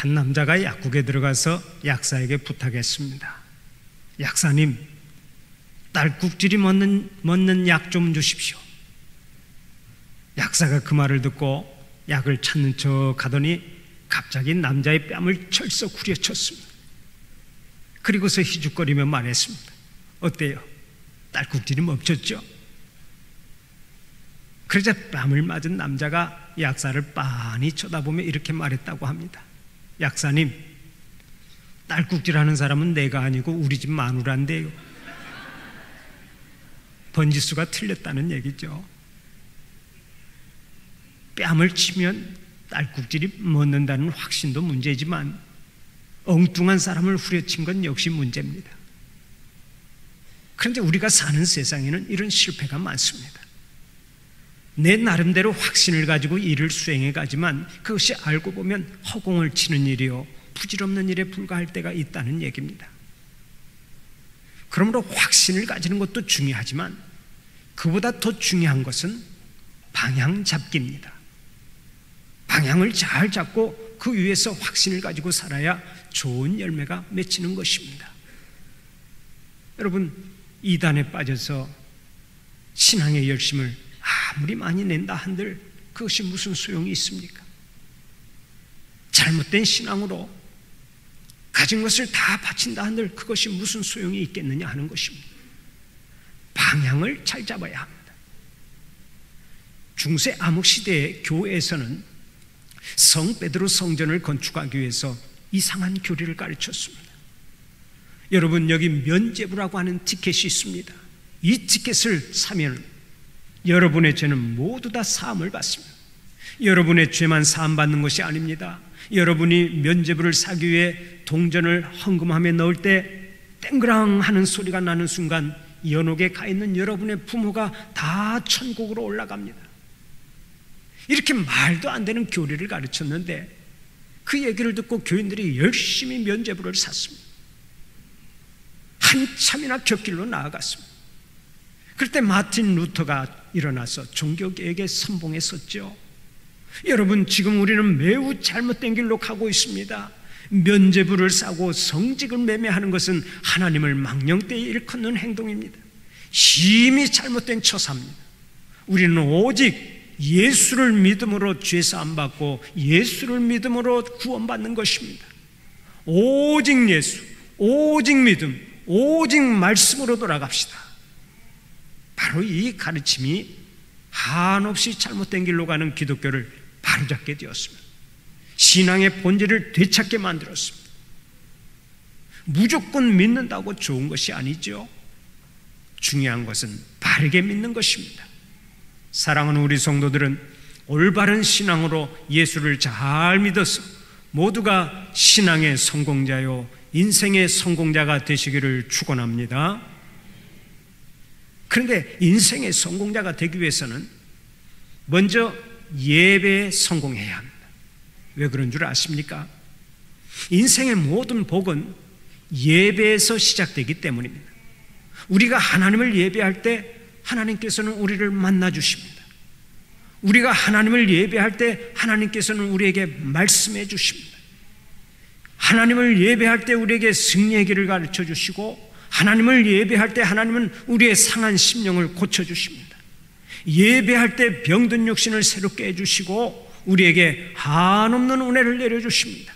한 남자가 약국에 들어가서 약사에게 부탁했습니다. 약사님, 딸꾹질이 멎는 약 좀 주십시오. 약사가 그 말을 듣고 약을 찾는 척 하더니 갑자기 남자의 뺨을 철썩 후려쳤습니다. 그리고서 희죽거리며 말했습니다. 어때요? 딸꾹질이 멈췄죠? 그러자 뺨을 맞은 남자가 약사를 빤히 쳐다보며 이렇게 말했다고 합니다. 약사님, 딸꾹질하는 사람은 내가 아니고 우리 집 마누라인데요. 번지수가 틀렸다는 얘기죠. 뺨을 치면 딸꾹질이 멎는다는 확신도 문제지만 엉뚱한 사람을 후려친 건 역시 문제입니다. 그런데 우리가 사는 세상에는 이런 실패가 많습니다. 내 나름대로 확신을 가지고 일을 수행해 가지만 그것이 알고 보면 허공을 치는 일이요 부질없는 일에 불과할 때가 있다는 얘기입니다. 그러므로 확신을 가지는 것도 중요하지만 그보다 더 중요한 것은 방향 잡기입니다. 방향을 잘 잡고 그 위에서 확신을 가지고 살아야 좋은 열매가 맺히는 것입니다. 여러분, 이단에 빠져서 신앙의 열심을 아무리 많이 낸다 한들 그것이 무슨 소용이 있습니까? 잘못된 신앙으로 가진 것을 다 바친다 한들 그것이 무슨 소용이 있겠느냐 하는 것입니다. 방향을 잘 잡아야 합니다. 중세 암흑시대의 교회에서는 성 베드로 성전을 건축하기 위해서 이상한 교리를 가르쳤습니다. 여러분, 여기 면죄부라고 하는 티켓이 있습니다. 이 티켓을 사면 여러분의 죄는 모두 다 사함을 받습니다. 여러분의 죄만 사함받는 것이 아닙니다. 여러분이 면죄부를 사기 위해 동전을 헌금함에 넣을 때 땡그랑 하는 소리가 나는 순간 연옥에 가 있는 여러분의 부모가 다 천국으로 올라갑니다. 이렇게 말도 안 되는 교리를 가르쳤는데 그 얘기를 듣고 교인들이 열심히 면죄부를 샀습니다. 한참이나 곁길로 나아갔습니다. 그럴 때 마틴 루터가 일어나서 종교개혁에 선봉했었죠. 여러분, 지금 우리는 매우 잘못된 길로 가고 있습니다. 면죄부를 싸고 성직을 매매하는 것은 하나님을 망령되이 일컫는 행동입니다. 심히 잘못된 처사입니다. 우리는 오직 예수를 믿음으로 죄사함 받고 예수를 믿음으로 구원받는 것입니다. 오직 예수, 오직 믿음, 오직 말씀으로 돌아갑시다. 바로 이 가르침이 한없이 잘못된 길로 가는 기독교를 바로잡게 되었습니다. 신앙의 본질을 되찾게 만들었습니다. 무조건 믿는다고 좋은 것이 아니죠. 중요한 것은 바르게 믿는 것입니다. 사랑하는 우리 성도들은 올바른 신앙으로 예수를 잘 믿어서 모두가 신앙의 성공자요 인생의 성공자가 되시기를 축원합니다. 그런데 인생의 성공자가 되기 위해서는 먼저 예배에 성공해야 합니다. 왜 그런 줄 아십니까? 인생의 모든 복은 예배에서 시작되기 때문입니다. 우리가 하나님을 예배할 때 하나님께서는 우리를 만나 주십니다. 우리가 하나님을 예배할 때 하나님께서는 우리에게 말씀해 주십니다. 하나님을 예배할 때 우리에게 승리의 길을 가르쳐 주시고 하나님을 예배할 때 하나님은 우리의 상한 심령을 고쳐주십니다. 예배할 때 병든 육신을 새롭게 해주시고 우리에게 한없는 은혜를 내려주십니다.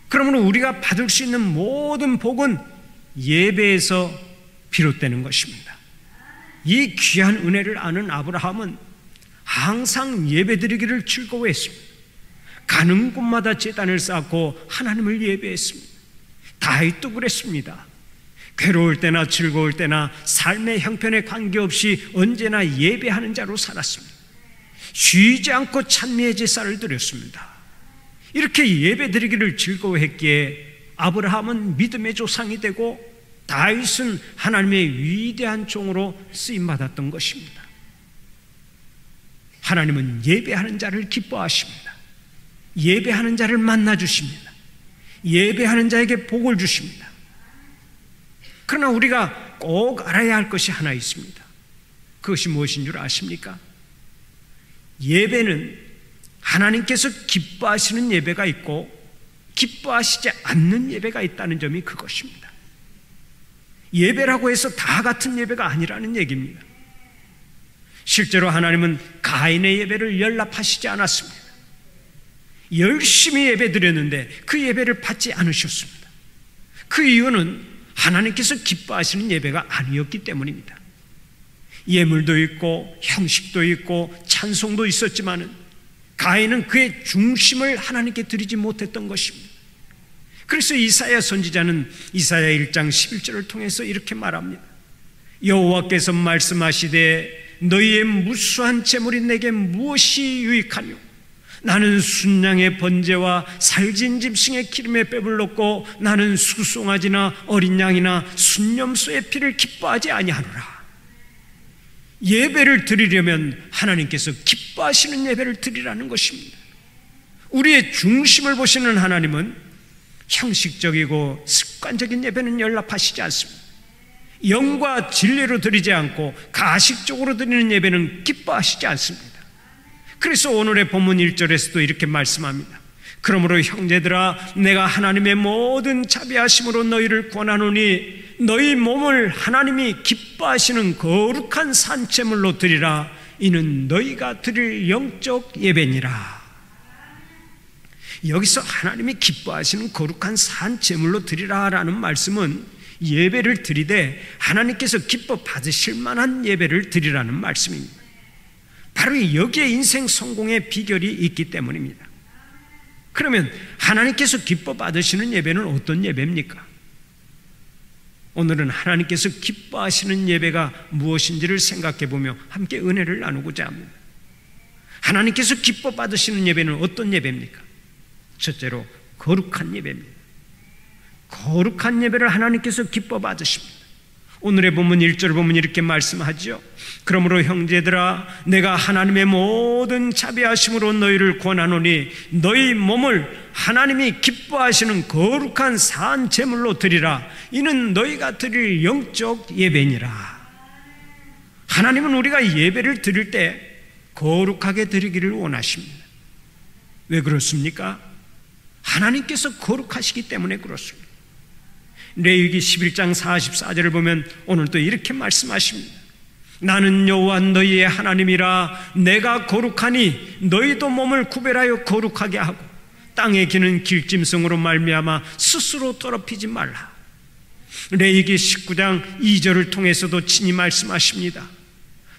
그러므로 우리가 받을 수 있는 모든 복은 예배에서 비롯되는 것입니다. 이 귀한 은혜를 아는 아브라함은 항상 예배드리기를 즐거워했습니다. 가는 곳마다 제단을 쌓고 하나님을 예배했습니다. 다윗도 그랬습니다. 괴로울 때나 즐거울 때나 삶의 형편에 관계없이 언제나 예배하는 자로 살았습니다. 쉬지 않고 찬미의 제사를 드렸습니다. 이렇게 예배드리기를 즐거워했기에 아브라함은 믿음의 조상이 되고 다윗은 하나님의 위대한 종으로 쓰임받았던 것입니다. 하나님은 예배하는 자를 기뻐하십니다. 예배하는 자를 만나주십니다. 예배하는 자에게 복을 주십니다. 그러나 우리가 꼭 알아야 할 것이 하나 있습니다. 그것이 무엇인 줄 아십니까? 예배는 하나님께서 기뻐하시는 예배가 있고 기뻐하시지 않는 예배가 있다는 점이 그것입니다. 예배라고 해서 다 같은 예배가 아니라는 얘기입니다. 실제로 하나님은 가인의 예배를 연락하시지 않았습니다. 열심히 예배 드렸는데 그 예배를 받지 않으셨습니다. 그 이유는 하나님께서 기뻐하시는 예배가 아니었기 때문입니다. 예물도 있고 형식도 있고 찬송도 있었지만 가인은 그의 중심을 하나님께 드리지 못했던 것입니다. 그래서 이사야 선지자는 이사야 1장 11절을 통해서 이렇게 말합니다. 여호와께서 말씀하시되 너희의 무수한 재물이 내게 무엇이 유익하뇨? 나는 순양의 번제와 살진 짐승의 기름에 빼불렀고 나는 수송아지나 어린 양이나 순염소의 피를 기뻐하지 아니하노라. 예배를 드리려면 하나님께서 기뻐하시는 예배를 드리라는 것입니다. 우리의 중심을 보시는 하나님은 형식적이고 습관적인 예배는 연락하시지 않습니다. 영과 진리로 드리지 않고 가식적으로 드리는 예배는 기뻐하시지 않습니다. 그래서 오늘의 본문 1절에서도 이렇게 말씀합니다. 그러므로 형제들아 내가 하나님의 모든 자비하심으로 너희를 권하노니 너희 몸을 하나님이 기뻐하시는 거룩한 산제물로 드리라. 이는 너희가 드릴 영적 예배니라. 여기서 하나님이 기뻐하시는 거룩한 산제물로 드리라라는 말씀은 예배를 드리되 하나님께서 기뻐 받으실 만한 예배를 드리라는 말씀입니다. 바로 여기에 인생 성공의 비결이 있기 때문입니다. 그러면 하나님께서 기뻐 받으시는 예배는 어떤 예배입니까? 오늘은 하나님께서 기뻐하시는 예배가 무엇인지를 생각해 보며 함께 은혜를 나누고자 합니다. 하나님께서 기뻐 받으시는 예배는 어떤 예배입니까? 첫째로 거룩한 예배입니다. 거룩한 예배를 하나님께서 기뻐 받으십니다. 오늘의 본문 1절 보면 이렇게 말씀하죠. 그러므로 형제들아 내가 하나님의 모든 자비하심으로 너희를 권하노니 너희 몸을 하나님이 기뻐하시는 거룩한 산 제물로 드리라. 이는 너희가 드릴 영적 예배니라. 하나님은 우리가 예배를 드릴 때 거룩하게 드리기를 원하십니다. 왜 그렇습니까? 하나님께서 거룩하시기 때문에 그렇습니다. 레위기 11장 44절을 보면 오늘 또 이렇게 말씀하십니다. 나는 여호와 너희의 하나님이라. 내가 거룩하니 너희도 몸을 구별하여 거룩하게 하고 땅에 기는 길짐승으로 말미암아 스스로 더럽히지 말라. 레위기 19장 2절을 통해서도 친히 말씀하십니다.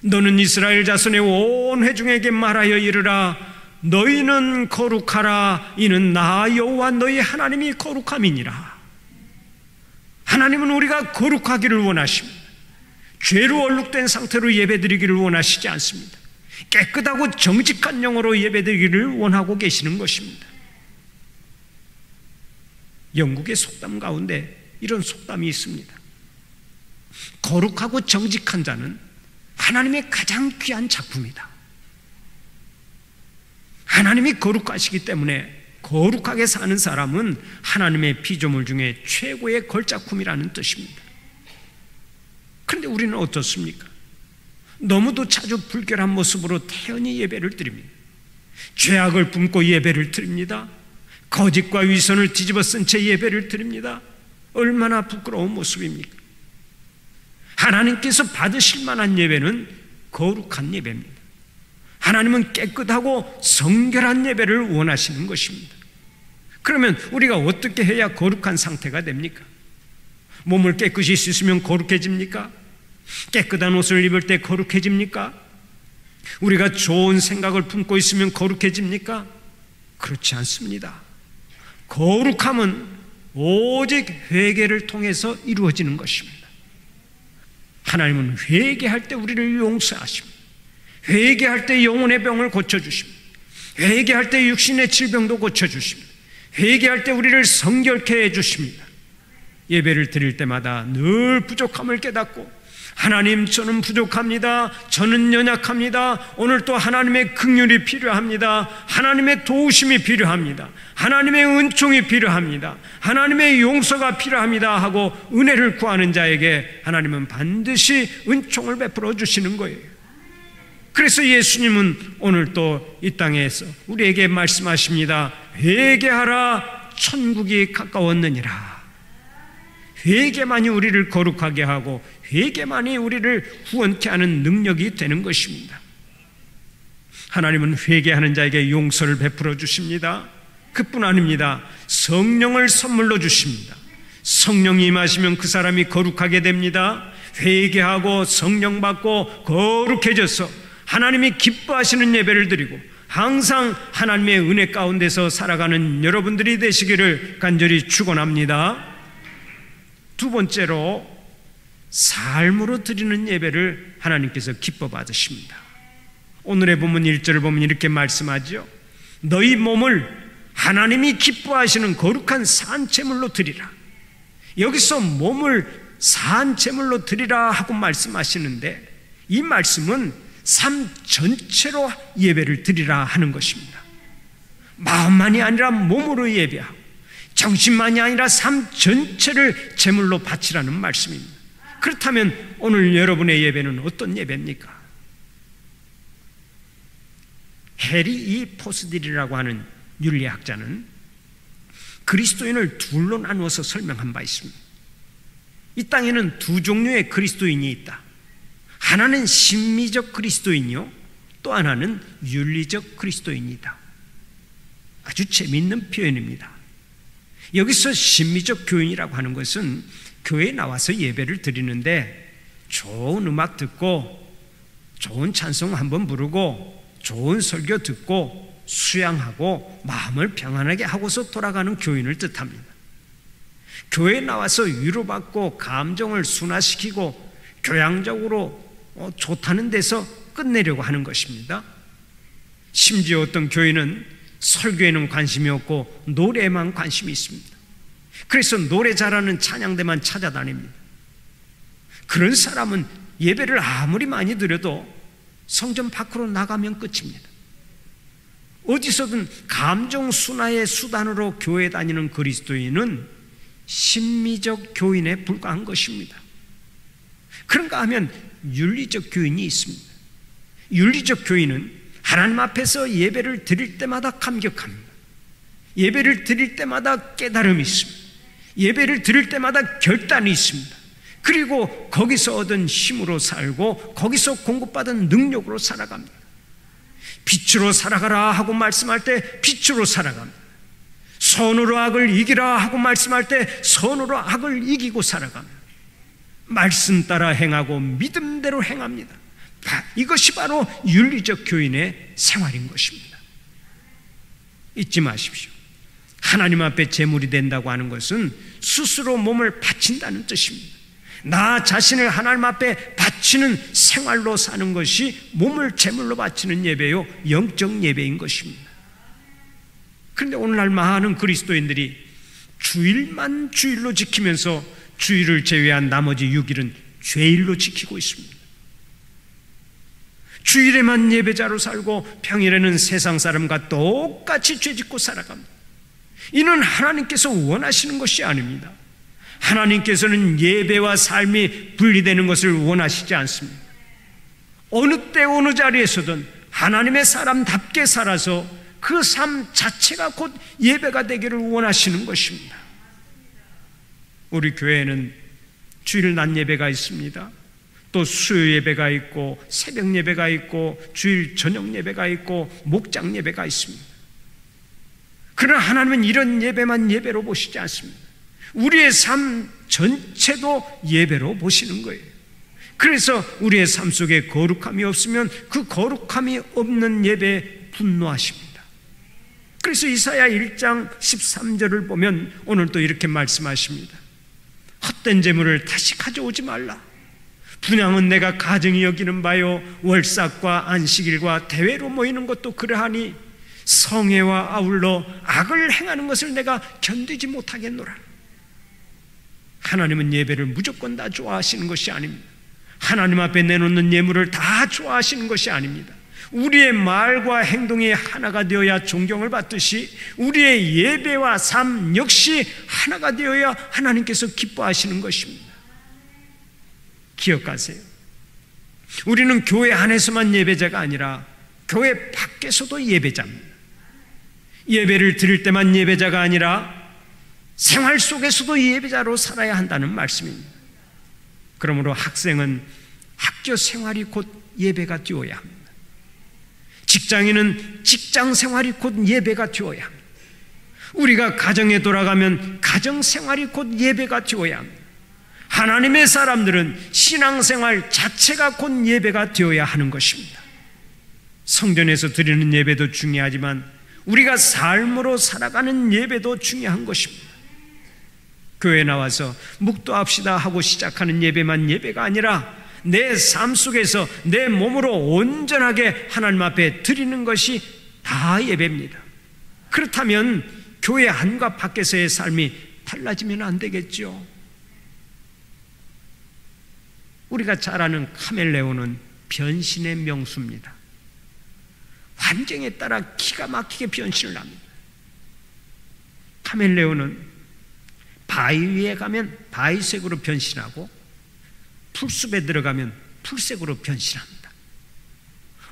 너는 이스라엘 자손의 온 회중에게 말하여 이르라. 너희는 거룩하라. 이는 나 여호와 너희 하나님이 거룩함이니라. 하나님은 우리가 거룩하기를 원하십니다. 죄로 얼룩된 상태로 예배드리기를 원하시지 않습니다. 깨끗하고 정직한 영으로 예배드리기를 원하고 계시는 것입니다. 영국의 속담 가운데 이런 속담이 있습니다. 거룩하고 정직한 자는 하나님의 가장 귀한 작품이다. 하나님이 거룩하시기 때문에 거룩하게 사는 사람은 하나님의 피조물 중에 최고의 걸작품이라는 뜻입니다. 그런데 우리는 어떻습니까? 너무도 자주 불결한 모습으로 태연히 예배를 드립니다. 죄악을 뿜고 예배를 드립니다. 거짓과 위선을 뒤집어 쓴 채 예배를 드립니다. 얼마나 부끄러운 모습입니까? 하나님께서 받으실 만한 예배는 거룩한 예배입니다. 하나님은 깨끗하고 성결한 예배를 원하시는 것입니다. 그러면 우리가 어떻게 해야 거룩한 상태가 됩니까? 몸을 깨끗이 씻으면 거룩해집니까? 깨끗한 옷을 입을 때 거룩해집니까? 우리가 좋은 생각을 품고 있으면 거룩해집니까? 그렇지 않습니다. 거룩함은 오직 회개를 통해서 이루어지는 것입니다. 하나님은 회개할 때 우리를 용서하십니다. 회개할 때 영혼의 병을 고쳐주십니다. 회개할 때 육신의 질병도 고쳐주십니다. 회개할 때 우리를 성결케 해주십니다. 예배를 드릴 때마다 늘 부족함을 깨닫고 하나님 저는 부족합니다. 저는 연약합니다. 오늘 또 하나님의 긍휼이 필요합니다. 하나님의 도우심이 필요합니다. 하나님의 은총이 필요합니다. 하나님의 용서가 필요합니다 하고 은혜를 구하는 자에게 하나님은 반드시 은총을 베풀어 주시는 거예요. 그래서 예수님은 오늘 또 이 땅에서 우리에게 말씀하십니다. 회개하라 천국이 가까웠느니라. 회개만이 우리를 거룩하게 하고 회개만이 우리를 구원케 하는 능력이 되는 것입니다. 하나님은 회개하는 자에게 용서를 베풀어 주십니다. 그뿐 아닙니다. 성령을 선물로 주십니다. 성령이 임하시면 그 사람이 거룩하게 됩니다. 회개하고 성령 받고 거룩해져서 하나님이 기뻐하시는 예배를 드리고 항상 하나님의 은혜 가운데서 살아가는 여러분들이 되시기를 간절히 축원합니다. 두 번째로, 삶으로 드리는 예배를 하나님께서 기뻐 받으십니다. 오늘의 본문 1절을 보면 이렇게 말씀하죠. 너희 몸을 하나님이 기뻐하시는 거룩한 산제물로 드리라. 여기서 몸을 산제물로 드리라 하고 말씀하시는데, 이 말씀은 삶 전체로 예배를 드리라 하는 것입니다. 마음만이 아니라 몸으로 예배하고 정신만이 아니라 삶 전체를 제물로 바치라는 말씀입니다. 그렇다면 오늘 여러분의 예배는 어떤 예배입니까? 해리 이 포스딜이라고 하는 윤리학자는 그리스도인을 둘로 나누어서 설명한 바 있습니다. 이 땅에는 두 종류의 그리스도인이 있다. 하나는 심미적 그리스도인이요, 또 하나는 윤리적 그리스도인이다. 아주 재미있는 표현입니다. 여기서 심미적 교인이라고 하는 것은 교회에 나와서 예배를 드리는데 좋은 음악 듣고 좋은 찬송 한번 부르고 좋은 설교 듣고 수양하고 마음을 평안하게 하고서 돌아가는 교인을 뜻합니다. 교회에 나와서 위로받고 감정을 순화시키고 교양적으로 좋다는 데서 끝내려고 하는 것입니다. 심지어 어떤 교인은 설교에는 관심이 없고 노래에만 관심이 있습니다. 그래서 노래 잘하는 찬양대만 찾아다닙니다. 그런 사람은 예배를 아무리 많이 드려도 성전 밖으로 나가면 끝입니다. 어디서든 감정 순화의 수단으로 교회 다니는 그리스도인은 심미적 교인에 불과한 것입니다. 그런가 하면 윤리적 교인이 있습니다. 윤리적 교인은 하나님 앞에서 예배를 드릴 때마다 감격합니다. 예배를 드릴 때마다 깨달음이 있습니다. 예배를 드릴 때마다 결단이 있습니다. 그리고 거기서 얻은 힘으로 살고 거기서 공급받은 능력으로 살아갑니다. 빛으로 살아가라 하고 말씀할 때 빛으로 살아갑니다. 선으로 악을 이기라 하고 말씀할 때 선으로 악을 이기고 살아갑니다. 말씀 따라 행하고 믿음대로 행합니다. 이것이 바로 윤리적 교인의 생활인 것입니다. 잊지 마십시오. 하나님 앞에 제물이 된다고 하는 것은 스스로 몸을 바친다는 뜻입니다. 나 자신을 하나님 앞에 바치는 생활로 사는 것이 몸을 제물로 바치는 예배요, 영적 예배인 것입니다. 그런데 오늘날 많은 그리스도인들이 주일만 주일로 지키면서 주일을 제외한 나머지 6일은 죄일로 지키고 있습니다. 주일에만 예배자로 살고 평일에는 세상 사람과 똑같이 죄짓고 살아갑니다. 이는 하나님께서 원하시는 것이 아닙니다. 하나님께서는 예배와 삶이 분리되는 것을 원하시지 않습니다. 어느 때 어느 자리에서든 하나님의 사람답게 살아서 그 삶 자체가 곧 예배가 되기를 원하시는 것입니다. 우리 교회에는 주일 낮 예배가 있습니다. 또 수요 예배가 있고 새벽 예배가 있고 주일 저녁 예배가 있고 목장 예배가 있습니다. 그러나 하나님은 이런 예배만 예배로 보시지 않습니다. 우리의 삶 전체도 예배로 보시는 거예요. 그래서 우리의 삶 속에 거룩함이 없으면 그 거룩함이 없는 예배에 분노하십니다. 그래서 이사야 1장 13절을 보면 오늘 또 이렇게 말씀하십니다. 헛된 재물을 다시 가져오지 말라. 분향은 내가 가증히 여기는 바요, 월삭과 안식일과 대회로 모이는 것도 그러하니 성회와 아울러 악을 행하는 것을 내가 견디지 못하겠노라. 하나님은 예배를 무조건 다 좋아하시는 것이 아닙니다. 하나님 앞에 내놓는 예물을 다 좋아하시는 것이 아닙니다. 우리의 말과 행동이 하나가 되어야 존경을 받듯이 우리의 예배와 삶 역시 하나가 되어야 하나님께서 기뻐하시는 것입니다. 기억하세요. 우리는 교회 안에서만 예배자가 아니라 교회 밖에서도 예배자입니다. 예배를 드릴 때만 예배자가 아니라 생활 속에서도 예배자로 살아야 한다는 말씀입니다. 그러므로 학생은 학교 생활이 곧 예배가 되어야 합니다. 직장인은 직장 생활이 곧 예배가 되어야 합니다. 우리가 가정에 돌아가면 가정 생활이 곧 예배가 되어야 합니다. 하나님의 사람들은 신앙생활 자체가 곧 예배가 되어야 하는 것입니다. 성전에서 드리는 예배도 중요하지만 우리가 삶으로 살아가는 예배도 중요한 것입니다. 교회에 나와서 묵도합시다 하고 시작하는 예배만 예배가 아니라 내 삶 속에서 내 몸으로 온전하게 하나님 앞에 드리는 것이 다 예배입니다. 그렇다면 교회 안과 밖에서의 삶이 달라지면 안 되겠죠. 우리가 잘 아는 카멜레온은 변신의 명수입니다. 환경에 따라 기가 막히게 변신을 합니다. 카멜레온은 바위 위에 가면 바위색으로 변신하고 풀숲에 들어가면 풀색으로 변신합니다.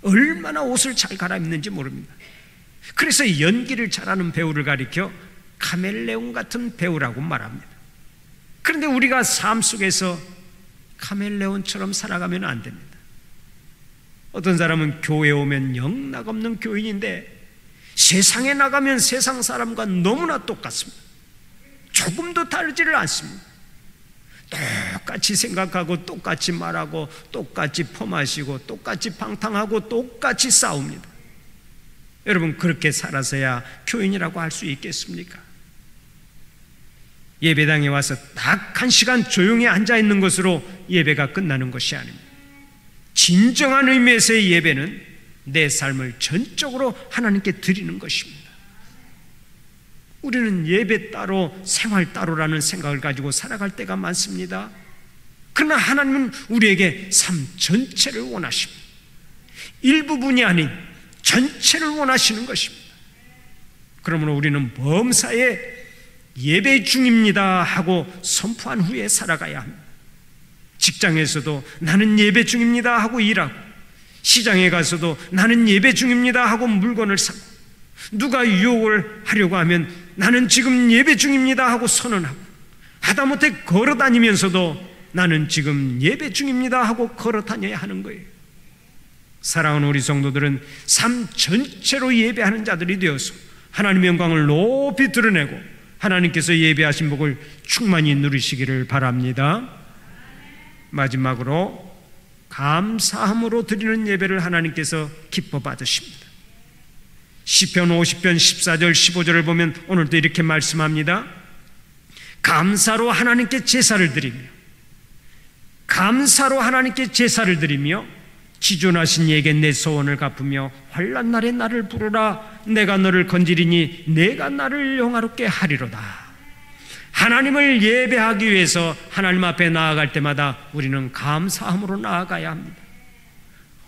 얼마나 옷을 잘 갈아입는지 모릅니다. 그래서 연기를 잘하는 배우를 가리켜 카멜레온 같은 배우라고 말합니다. 그런데 우리가 삶 속에서 카멜레온처럼 살아가면 안 됩니다. 어떤 사람은 교회에 오면 영락없는 교인인데 세상에 나가면 세상 사람과 너무나 똑같습니다. 조금도 다르지를 않습니다. 똑같이 생각하고 똑같이 말하고 똑같이 퍼마시고 똑같이 방탕하고 똑같이 싸웁니다. 여러분, 그렇게 살아서야 교인이라고 할 수 있겠습니까? 예배당에 와서 딱 1시간 조용히 앉아있는 것으로 예배가 끝나는 것이 아닙니다. 진정한 의미에서의 예배는 내 삶을 전적으로 하나님께 드리는 것입니다. 우리는 예배 따로 생활 따로라는 생각을 가지고 살아갈 때가 많습니다. 그러나 하나님은 우리에게 삶 전체를 원하십니다. 일부분이 아닌 전체를 원하시는 것입니다. 그러므로 우리는 범사에 예배 중입니다 하고 선포한 후에 살아가야 합니다. 직장에서도 나는 예배 중입니다 하고 일하고, 시장에 가서도 나는 예배 중입니다 하고 물건을 사고, 누가 유혹을 하려고 하면 나는 지금 예배 중입니다 하고 선언하고, 하다못해 걸어다니면서도 나는 지금 예배 중입니다 하고 걸어다녀야 하는 거예요. 사랑하는 우리 성도들은 삶 전체로 예배하는 자들이 되어서 하나님의 영광을 높이 드러내고 하나님께서 예배하신 복을 충만히 누리시기를 바랍니다. 마지막으로 감사함으로 드리는 예배를 하나님께서 기뻐 받으십니다. 시편 50편 14절 15절을 보면 오늘도 이렇게 말씀합니다. 감사로 하나님께 제사를 드리며, 감사로 하나님께 제사를 드리며 지존하신 이에게 내 소원을 갚으며 환난 날에 나를 부르라. 내가 너를 건지리니 내가 나를 영화롭게 하리로다. 하나님을 예배하기 위해서 하나님 앞에 나아갈 때마다 우리는 감사함으로 나아가야 합니다.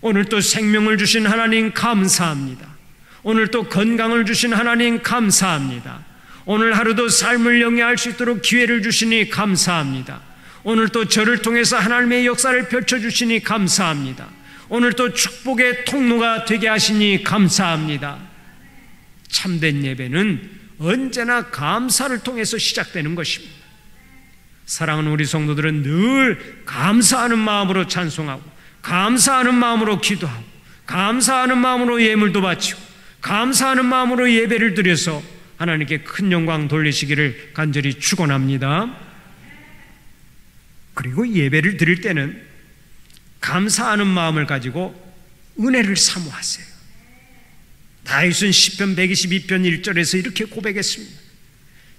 오늘 또 생명을 주신 하나님 감사합니다. 오늘 또 건강을 주신 하나님 감사합니다. 오늘 하루도 삶을 영위할 수 있도록 기회를 주시니 감사합니다. 오늘 또 저를 통해서 하나님의 역사를 펼쳐주시니 감사합니다. 오늘 또 축복의 통로가 되게 하시니 감사합니다. 참된 예배는 언제나 감사를 통해서 시작되는 것입니다. 사랑하는 우리 성도들은 늘 감사하는 마음으로 찬송하고, 감사하는 마음으로 기도하고, 감사하는 마음으로 예물도 바치고, 감사하는 마음으로 예배를 드려서 하나님께 큰 영광 돌리시기를 간절히 축원합니다. 그리고 예배를 드릴 때는 감사하는 마음을 가지고 은혜를 사모하세요. 다윗은 시편 122편 1절에서 이렇게 고백했습니다.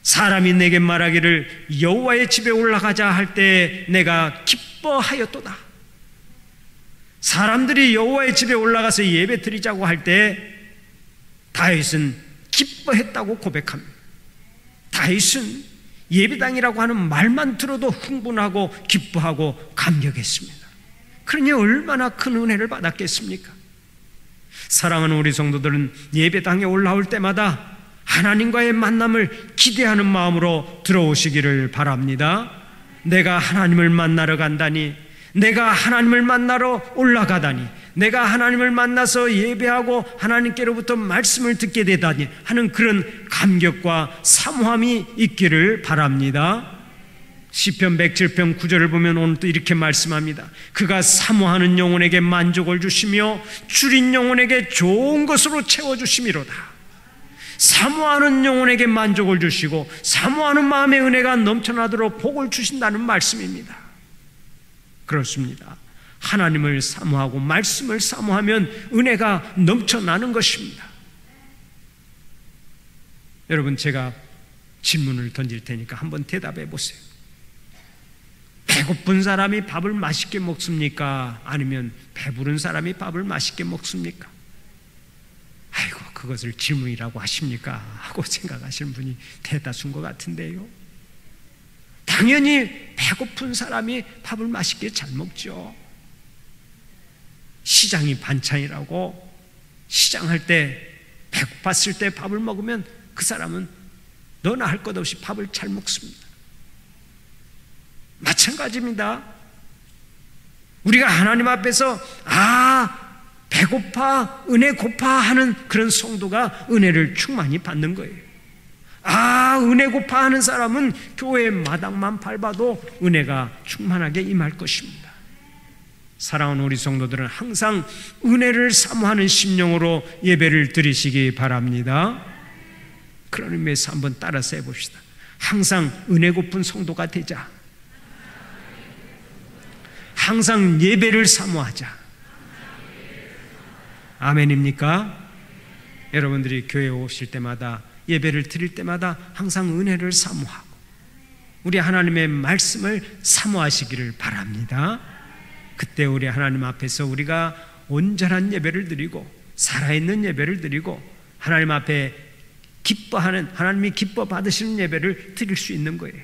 사람이 내게 말하기를 여호와의 집에 올라가자 할 때 내가 기뻐하였도다. 사람들이 여호와의 집에 올라가서 예배 드리자고 할 때 다윗은 기뻐했다고 고백합니다. 다윗은 예배당이라고 하는 말만 들어도 흥분하고 기뻐하고 감격했습니다. 그러니 얼마나 큰 은혜를 받았겠습니까? 사랑하는 우리 성도들은 예배당에 올라올 때마다 하나님과의 만남을 기대하는 마음으로 들어오시기를 바랍니다. 내가 하나님을 만나러 간다니, 내가 하나님을 만나러 올라가다니, 내가 하나님을 만나서 예배하고 하나님께로부터 말씀을 듣게 되다니 하는 그런 감격과 사모함이 있기를 바랍니다. 시편 107편 9절을 보면 오늘 또 이렇게 말씀합니다. 그가 사모하는 영혼에게 만족을 주시며 줄인 영혼에게 좋은 것으로 채워주심이로다. 사모하는 영혼에게 만족을 주시고 사모하는 마음의 은혜가 넘쳐나도록 복을 주신다는 말씀입니다. 그렇습니다. 하나님을 사모하고 말씀을 사모하면 은혜가 넘쳐나는 것입니다. 여러분, 제가 질문을 던질 테니까 한번 대답해 보세요. 배고픈 사람이 밥을 맛있게 먹습니까? 아니면 배부른 사람이 밥을 맛있게 먹습니까? 아이고, 그것을 질문이라고 하십니까? 하고 생각하시는 분이 대다수인 것 같은데요. 당연히 배고픈 사람이 밥을 맛있게 잘 먹죠. 시장이 반찬이라고 시장할 때 배고팠을 때 밥을 먹으면 그 사람은 너나 할 것 없이 밥을 잘 먹습니다. 마찬가지입니다. 우리가 하나님 앞에서 배고파 은혜 고파 하는 그런 성도가 은혜를 충만히 받는 거예요. 은혜 고파 하는 사람은 교회 마당만 밟아도 은혜가 충만하게 임할 것입니다. 사랑하는 우리 성도들은 항상 은혜를 사모하는 심령으로 예배를 드리시기 바랍니다. 그런 의미에서 한번 따라서 해봅시다. 항상 은혜 고픈 성도가 되자. 항상 예배를 사모하자. 아멘입니까? 여러분들이 교회에 오실 때마다 예배를 드릴 때마다 항상 은혜를 사모하고 우리 하나님의 말씀을 사모하시기를 바랍니다. 그때 우리 하나님 앞에서 우리가 온전한 예배를 드리고 살아있는 예배를 드리고 하나님 앞에 기뻐하는, 하나님이 기뻐 받으시는 예배를 드릴 수 있는 거예요.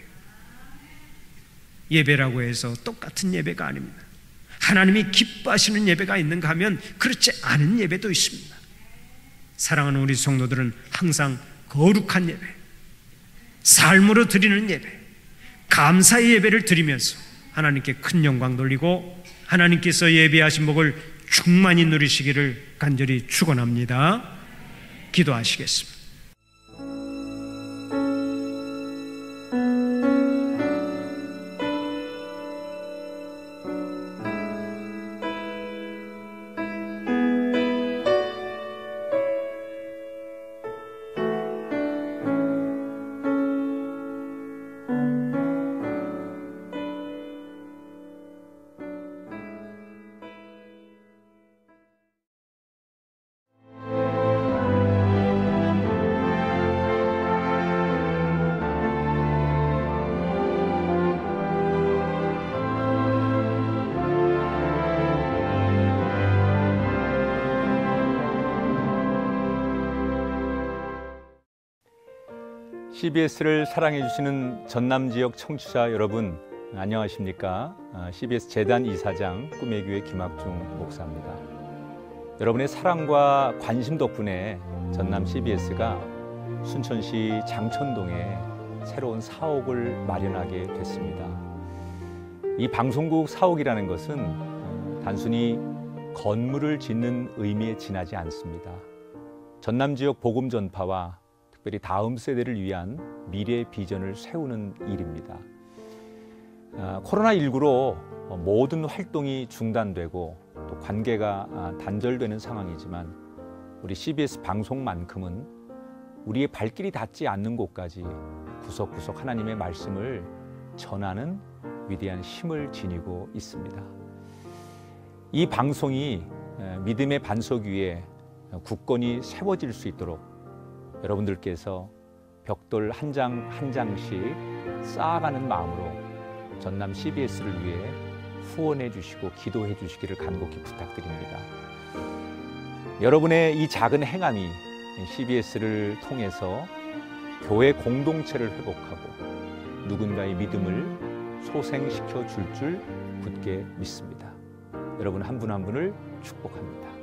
예배라고 해서 똑같은 예배가 아닙니다. 하나님이 기뻐하시는 예배가 있는가 하면 그렇지 않은 예배도 있습니다. 사랑하는 우리 성도들은 항상 거룩한 예배, 삶으로 드리는 예배, 감사의 예배를 드리면서 하나님께 큰 영광 돌리고 하나님께서 예배하신 복을 충만히 누리시기를 간절히 축원합니다. 기도하시겠습니다. CBS를 사랑해 주시는 전남 지역 청취자 여러분, 안녕하십니까? CBS 재단 이사장 꿈의 교회 김학중 목사입니다. 여러분의 사랑과 관심 덕분에 전남 CBS가 순천시 장천동에 새로운 사옥을 마련하게 됐습니다. 이 방송국 사옥이라는 것은 단순히 건물을 짓는 의미에 지나지 않습니다. 전남 지역 복음 전파와 특별히 다음 세대를 위한 미래 비전을 세우는 일입니다. 코로나19로 모든 활동이 중단되고 또 관계가 단절되는 상황이지만 우리 CBS 방송만큼은 우리의 발길이 닿지 않는 곳까지 구석구석 하나님의 말씀을 전하는 위대한 힘을 지니고 있습니다. 이 방송이 믿음의 반석 위에 굳건히 세워질 수 있도록 여러분들께서 벽돌 한 장 한 장씩 쌓아가는 마음으로 전남 CBS를 위해 후원해 주시고 기도해 주시기를 간곡히 부탁드립니다. 여러분의 이 작은 행함이 CBS를 통해서 교회 공동체를 회복하고 누군가의 믿음을 소생시켜 줄 굳게 믿습니다. 여러분 한 분 한 분을 축복합니다.